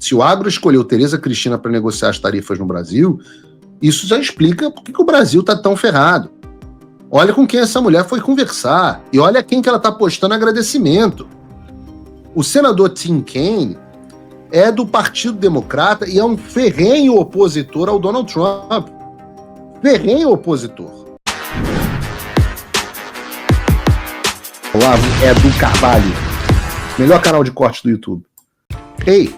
Se o agro escolheu Tereza Cristina para negociar as tarifas no Brasil, isso já explica por que o Brasil está tão ferrado. Olha com quem essa mulher foi conversar e olha quem que ela está postando agradecimento. O senador Tim Kaine é do Partido Democrata e é um ferrenho opositor ao Donald Trump. Ferrenho opositor. Olavo é do Carvalho, melhor canal de corte do YouTube. Ei,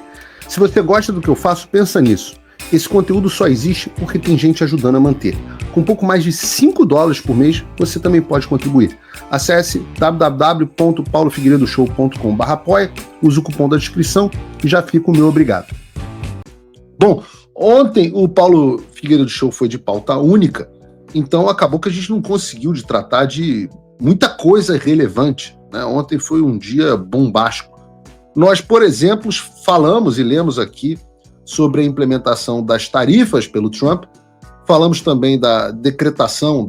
se você gosta do que eu faço, pensa nisso. Esse conteúdo só existe porque tem gente ajudando a manter. Com pouco mais de $5 por mês, você também pode contribuir. Acesse www.paulofigueiredoshow.com/apoia, use o cupom da descrição e já fica o meu obrigado. Bom, ontem o Paulo Figueiredo Show foi de pauta única, então acabou que a gente não conseguiu de tratar de muita coisa relevante, né? Ontem foi um dia bombástico. Nós, por exemplo, falamos e lemos aqui sobre a implementação das tarifas pelo Trump, falamos também da declaração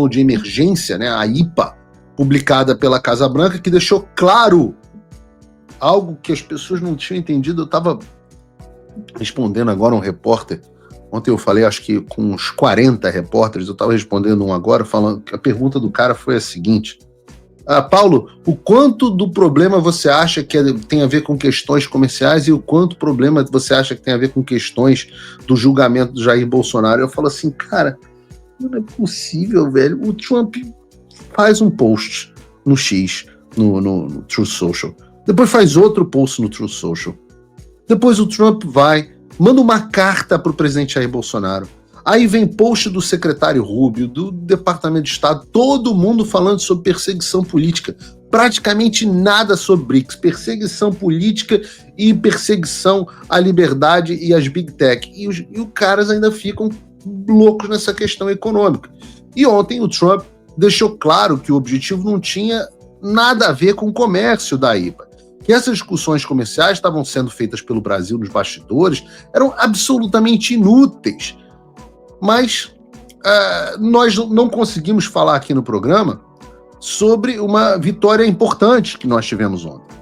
de emergência, né, a IPA, publicada pela Casa Branca, que deixou claro algo que as pessoas não tinham entendido. Eu estava respondendo agora um repórter, ontem eu falei acho que com uns 40 repórteres, eu estava respondendo um agora, falando que a pergunta do cara foi a seguinte: Paulo, o quanto do problema você acha que tem a ver com questões comerciais e o quanto problema você acha que tem a ver com questões do julgamento do Jair Bolsonaro? Eu falo assim, cara, não é possível, velho. O Trump faz um post no X, no Truth Social. Depois faz outro post no Truth Social. Depois o Trump manda uma carta para o presidente Jair Bolsonaro. Aí vem post do secretário Rubio, do Departamento de Estado, todo mundo falando sobre perseguição política. Praticamente nada sobre BRICS. Perseguição política e perseguição à liberdade e às Big Tech. E os caras ainda ficam loucos nessa questão econômica. E ontem o Trump deixou claro que o objetivo não tinha nada a ver com o comércio da IPA. Que essas discussões comerciais estavam sendo feitas pelo Brasil nos bastidores eram absolutamente inúteis. Mas nós não conseguimos falar aqui no programa sobre uma vitória importante que nós tivemos ontem.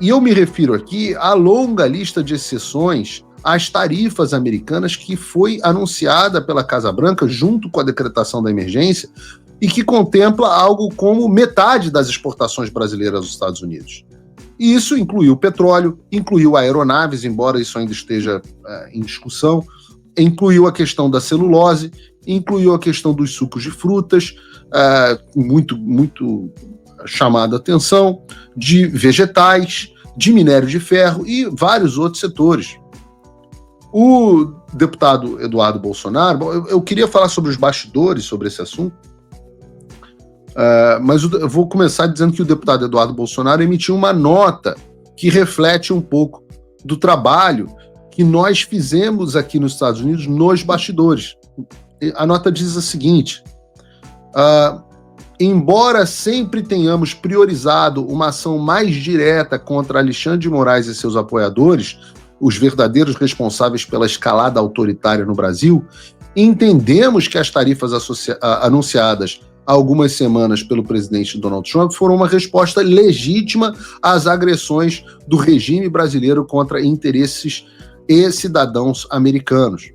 E eu me refiro aqui à longa lista de exceções às tarifas americanas que foi anunciada pela Casa Branca junto com a decretação da emergência e que contempla algo como metade das exportações brasileiras aos Estados Unidos. E isso incluiu petróleo, incluiu aeronaves, embora isso ainda esteja em discussão, incluiu a questão da celulose, incluiu a questão dos sucos de frutas, muito chamada a atenção, de vegetais, de minério de ferro e vários outros setores. O deputado Eduardo Bolsonaro, eu queria falar sobre os bastidores, sobre esse assunto, mas eu vou começar dizendo que o deputado Eduardo Bolsonaro emitiu uma nota que reflete um pouco do trabalho que nós fizemos aqui nos Estados Unidos nos bastidores. A nota diz o seguinte: embora sempre tenhamos priorizado uma ação mais direta contra Alexandre de Moraes e seus apoiadores, os verdadeiros responsáveis pela escalada autoritária no Brasil, entendemos que as tarifas anunciadas há algumas semanas pelo presidente Donald Trump foram uma resposta legítima às agressões do regime brasileiro contra interesses e cidadãos americanos.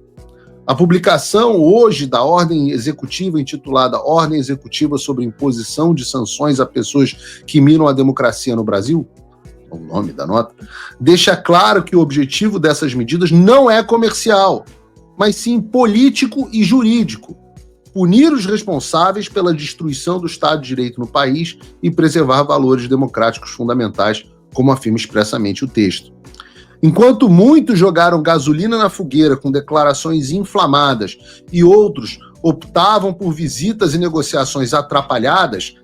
A publicação hoje da ordem executiva intitulada Ordem Executiva sobre Imposição de Sanções a Pessoas que Minam a Democracia no Brasil, o nome da nota, deixa claro que o objetivo dessas medidas não é comercial, mas sim político e jurídico. Punir os responsáveis pela destruição do Estado de Direito no país e preservar valores democráticos fundamentais, como afirma expressamente o texto. Enquanto muitos jogaram gasolina na fogueira com declarações inflamadas e outros optavam por visitas e negociações atrapalhadas,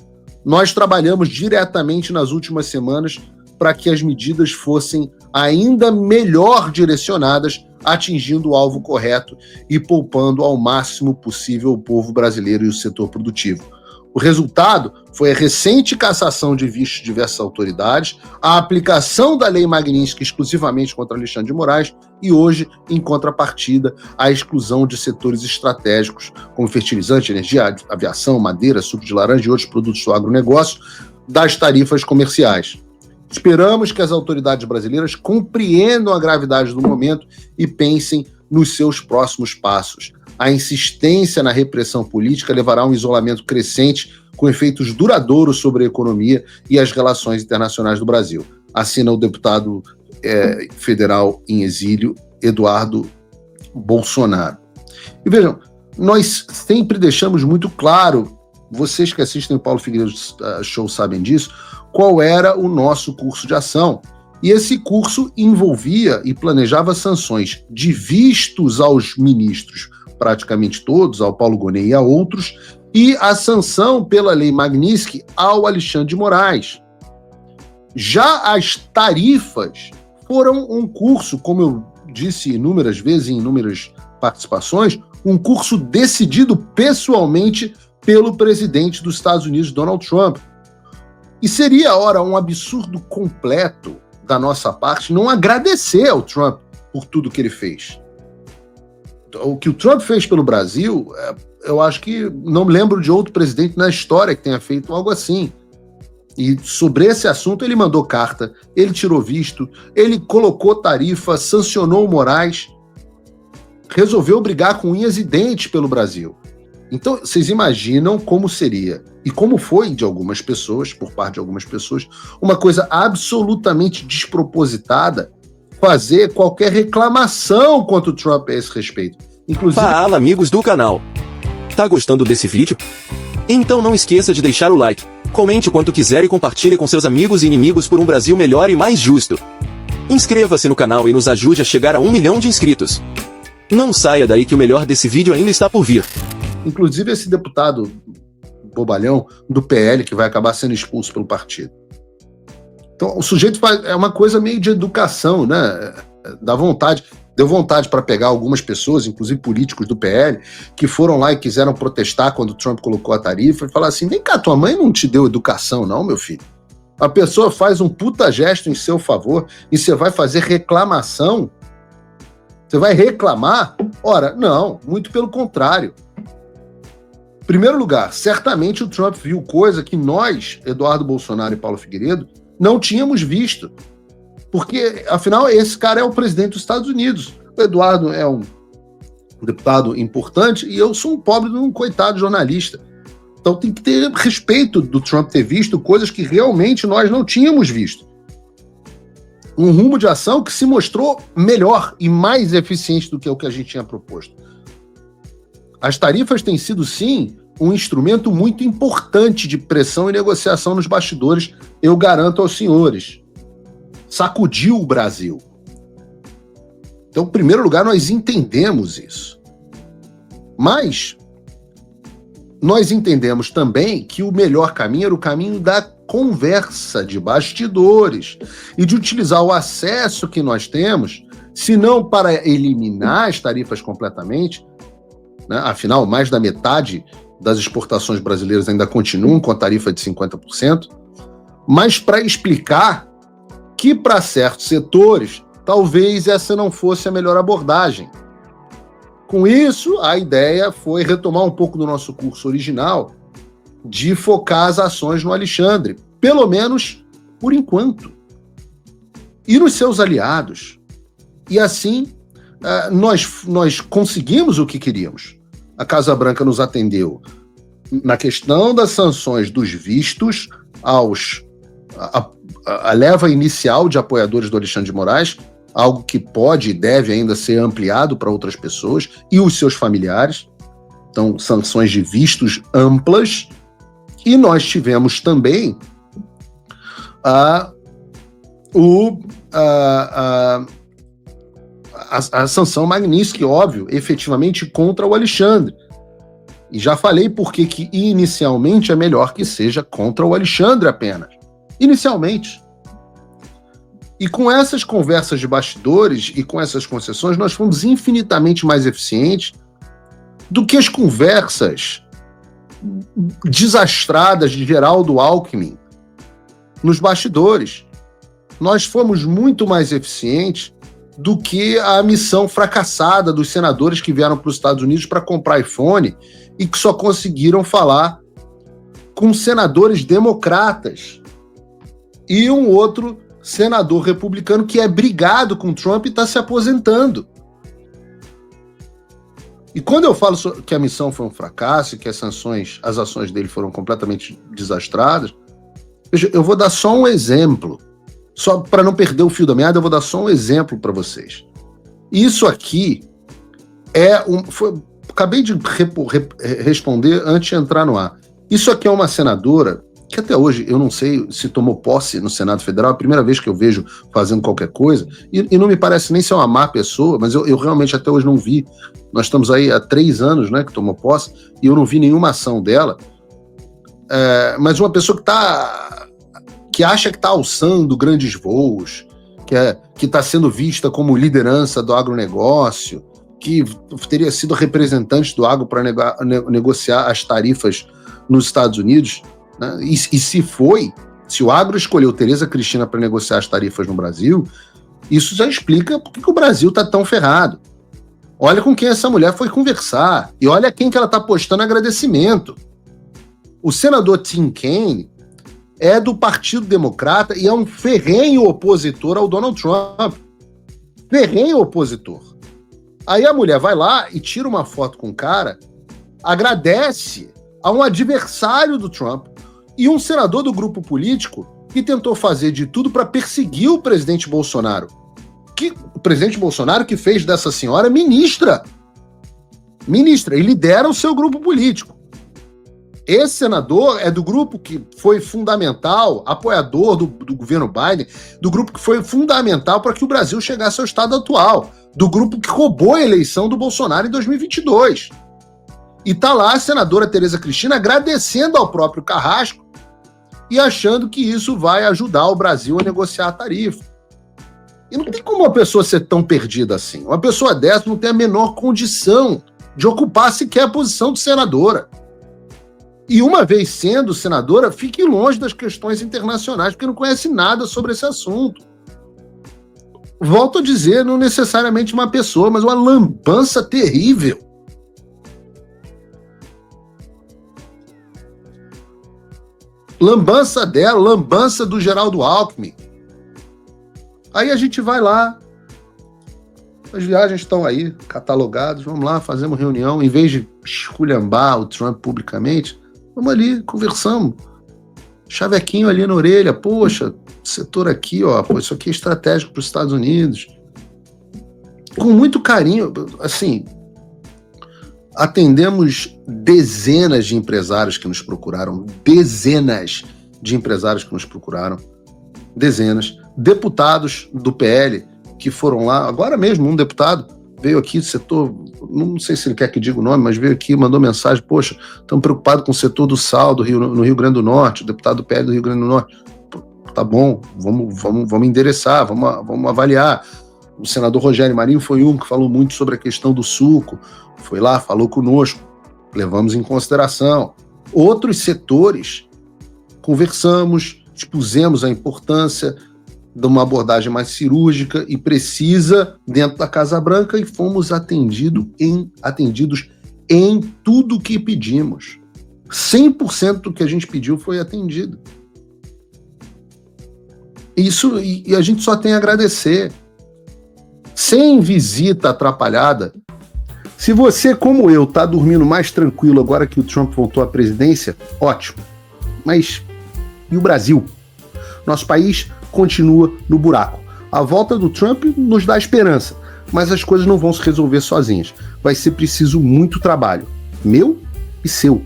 nós trabalhamos diretamente nas últimas semanas para que as medidas fossem ainda melhor direcionadas, atingindo o alvo correto e poupando ao máximo possível o povo brasileiro e o setor produtivo. O resultado foi a recente cassação de vistos de diversas autoridades, a aplicação da Lei Magnitsky exclusivamente contra Alexandre de Moraes e hoje, em contrapartida, a exclusão de setores estratégicos como fertilizante, energia, aviação, madeira, suco de laranja e outros produtos do agronegócio das tarifas comerciais. Esperamos que as autoridades brasileiras compreendam a gravidade do momento e pensem nos seus próximos passos. A insistência na repressão política levará a um isolamento crescente com efeitos duradouros sobre a economia e as relações internacionais do Brasil. Assina o deputado federal em exílio, Eduardo Bolsonaro. E vejam, nós sempre deixamos muito claro, vocês que assistem o Paulo Figueiredo Show sabem disso, qual era o nosso curso de ação. E esse curso envolvia e planejava sanções de vistos aos ministros, praticamente todos, ao Paulo Gonet e a outros, e a sanção pela Lei Magnitsky ao Alexandre de Moraes. Já as tarifas foram um curso, como eu disse inúmeras vezes em inúmeras participações, um curso decidido pessoalmente pelo presidente dos Estados Unidos, Donald Trump. E seria, ora, um absurdo completo da nossa parte não agradecer ao Trump por tudo que ele fez. O que o Trump fez pelo Brasil, eu acho que não me lembro de outro presidente na história que tenha feito algo assim. E sobre esse assunto ele mandou carta, ele tirou visto, ele colocou tarifa, sancionou o Moraes, resolveu brigar com unhas e dentes pelo Brasil. Então, vocês imaginam como seria, e como foi de algumas pessoas, por parte de algumas pessoas, uma coisa absolutamente despropositada fazer qualquer reclamação contra o Trump a esse respeito. Inclusive... Fala, amigos do canal. Tá gostando desse vídeo? Então não esqueça de deixar o like, comente o quanto quiser e compartilhe com seus amigos e inimigos por um Brasil melhor e mais justo. Inscreva-se no canal e nos ajude a chegar a 1 milhão de inscritos. Não saia daí que o melhor desse vídeo ainda está por vir. Inclusive esse deputado bobalhão do PL que vai acabar sendo expulso pelo partido. Então o sujeito faz, é uma coisa meio de educação, né? Deu vontade para pegar algumas pessoas, inclusive políticos do PL, que foram lá e quiseram protestar quando o Trump colocou a tarifa e falar assim, vem cá, tua mãe não te deu educação não, meu filho? A pessoa faz um puta gesto em seu favor e você vai fazer reclamação? Você vai reclamar? Ora, não, muito pelo contrário. Em primeiro lugar, certamente o Trump viu coisa que nós, Eduardo Bolsonaro e Paulo Figueiredo, não tínhamos visto. Porque, afinal, esse cara é o presidente dos Estados Unidos. O Eduardo é um deputado importante e eu sou um pobre de um coitado jornalista. Então tem que ter respeito do Trump ter visto coisas que realmente nós não tínhamos visto. Um rumo de ação que se mostrou melhor e mais eficiente do que o que a gente tinha proposto. As tarifas têm sido, sim, um instrumento muito importante de pressão e negociação nos bastidores, eu garanto aos senhores. Sacudiu o Brasil. Então, em primeiro lugar, nós entendemos isso. Mas nós entendemos também que o melhor caminho era o caminho da conversa de bastidores e de utilizar o acesso que nós temos, se não para eliminar as tarifas completamente, né? Afinal, mais da metade das exportações brasileiras ainda continuam com a tarifa de 50%, mas para explicar que para certos setores, talvez essa não fosse a melhor abordagem. Com isso, a ideia foi retomar um pouco do nosso curso original de focar as ações no Alexandre, pelo menos por enquanto, e nos seus aliados. E assim, nós conseguimos o que queríamos. A Casa Branca nos atendeu na questão das sanções dos vistos a leva inicial de apoiadores do Alexandre de Moraes, algo que pode e deve ainda ser ampliado para outras pessoas e os seus familiares. Então, sanções de vistos amplas. E nós tivemos também a sanção Magnitsky, óbvio, efetivamente contra o Alexandre. E já falei por que inicialmente é melhor que seja contra o Alexandre apenas. Inicialmente. E com essas conversas de bastidores e com essas concessões, nós fomos infinitamente mais eficientes do que as conversas desastradas de Geraldo Alckmin nos bastidores. Nós fomos muito mais eficientes do que a missão fracassada dos senadores que vieram para os Estados Unidos para comprar iPhone e que só conseguiram falar com senadores democratas. e um outro senador republicano que é brigado com Trump e está se aposentando. E quando eu falo que a missão foi um fracasso e que as ações dele foram completamente desastradas, veja, eu vou dar só um exemplo. Só para não perder o fio da meada, eu vou dar só um exemplo para vocês. Isso aqui acabei de responder antes de entrar no ar. Isso aqui é uma senadora que até hoje eu não sei se tomou posse no Senado Federal, é a primeira vez que eu vejo fazendo qualquer coisa, e não me parece nem ser uma má pessoa, mas eu realmente até hoje não vi. Nós estamos aí há 3 anos, né, que tomou posse, e eu não vi nenhuma ação dela. Mas uma pessoa que acha que está alçando grandes voos, que está sendo vista como liderança do agronegócio, que teria sido representante do agro para negociar as tarifas nos Estados Unidos, né? E se o agro escolheu Tereza Cristina para negociar as tarifas no Brasil, isso já explica por que o Brasil está tão ferrado. Olha com quem essa mulher foi conversar, e olha quem que ela está postando agradecimento. O senador Tim Kaine é do Partido Democrata e é um ferrenho opositor ao Donald Trump. Ferrenho opositor. Aí a mulher vai lá e tira uma foto com o cara, agradece a um adversário do Trump e um senador do grupo político que tentou fazer de tudo para perseguir o presidente Bolsonaro. O presidente Bolsonaro que fez dessa senhora ministra, e lidera o seu grupo político. Esse senador é do grupo que foi fundamental, apoiador do governo Biden, do grupo que foi fundamental para que o Brasil chegasse ao estado atual, do grupo que roubou a eleição do Bolsonaro em 2022. E tá lá a senadora Tereza Cristina agradecendo ao próprio Carrasco e achando que isso vai ajudar o Brasil a negociar a tarifa. E não tem como uma pessoa ser tão perdida assim. Uma pessoa dessa não tem a menor condição de ocupar sequer a posição de senadora. E uma vez sendo senadora, fique longe das questões internacionais, porque não conhece nada sobre esse assunto. Volto a dizer, não necessariamente uma pessoa, mas uma lambança terrível. Lambança dela, lambança do Geraldo Alckmin. Aí a gente vai lá, as viagens estão aí, catalogadas, vamos lá, fazemos reunião, em vez de esculhambar o Trump publicamente, vamos ali, conversamos. Chavequinho ali na orelha, poxa, setor aqui, ó, pô, isso aqui é estratégico para os Estados Unidos. Com muito carinho, assim, atendemos dezenas de empresários que nos procuraram, dezenas. Deputados do PL que foram lá, agora mesmo um deputado veio aqui do setor, não sei se ele quer que diga o nome, mas veio aqui e mandou mensagem, poxa, estamos preocupados com o setor do sal no Rio Grande do Norte, o deputado do PL do Rio Grande do Norte. Tá bom, vamos endereçar, vamos avaliar. O senador Rogério Marinho foi um que falou muito sobre a questão do suco, foi lá, falou conosco, levamos em consideração. Outros setores, conversamos, expusemos a importância de uma abordagem mais cirúrgica e precisa dentro da Casa Branca e fomos atendidos em tudo que pedimos. 100% do que a gente pediu foi atendido. Isso, e a gente só tem a agradecer. Sem visita atrapalhada. Se você, como eu, está dormindo mais tranquilo agora que o Trump voltou à presidência, ótimo. Mas e o Brasil? Nosso país continua no buraco. A volta do Trump nos dá esperança, mas as coisas não vão se resolver sozinhas. Vai ser preciso muito trabalho, meu e seu.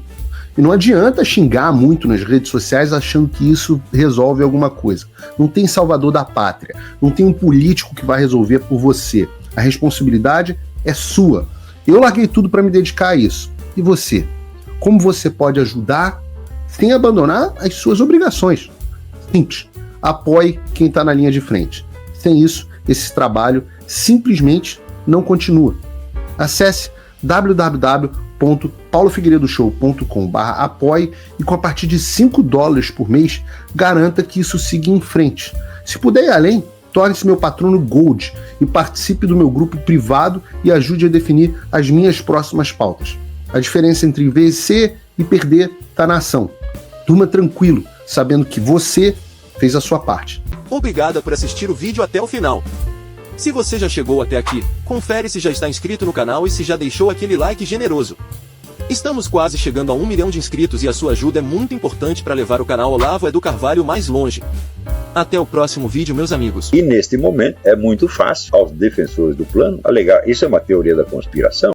E não adianta xingar muito nas redes sociais achando que isso resolve alguma coisa. Não tem salvador da pátria, não tem um político que vai resolver por você. A responsabilidade é sua. Eu larguei tudo para me dedicar a isso. E você? Como você pode ajudar sem abandonar as suas obrigações? Simples. Apoie quem está na linha de frente. Sem isso, esse trabalho simplesmente não continua. Acesse www.paulofigueiredoshow.com/apoie e com a partir de $5 por mês, garanta que isso siga em frente. Se puder ir além, torne-se meu patrono Gold e participe do meu grupo privado e ajude a definir as minhas próximas pautas. A diferença entre vencer e perder está na ação. Durma tranquilo, sabendo que você fez a sua parte. Obrigada por assistir o vídeo até o final. Se você já chegou até aqui, confere se já está inscrito no canal e se já deixou aquele like generoso. Estamos quase chegando a 1 milhão de inscritos e a sua ajuda é muito importante para levar o canal Olavo Edu Carvalho mais longe. Até o próximo vídeo, meus amigos. E neste momento é muito fácil aos defensores do plano alegar isso é uma teoria da conspiração.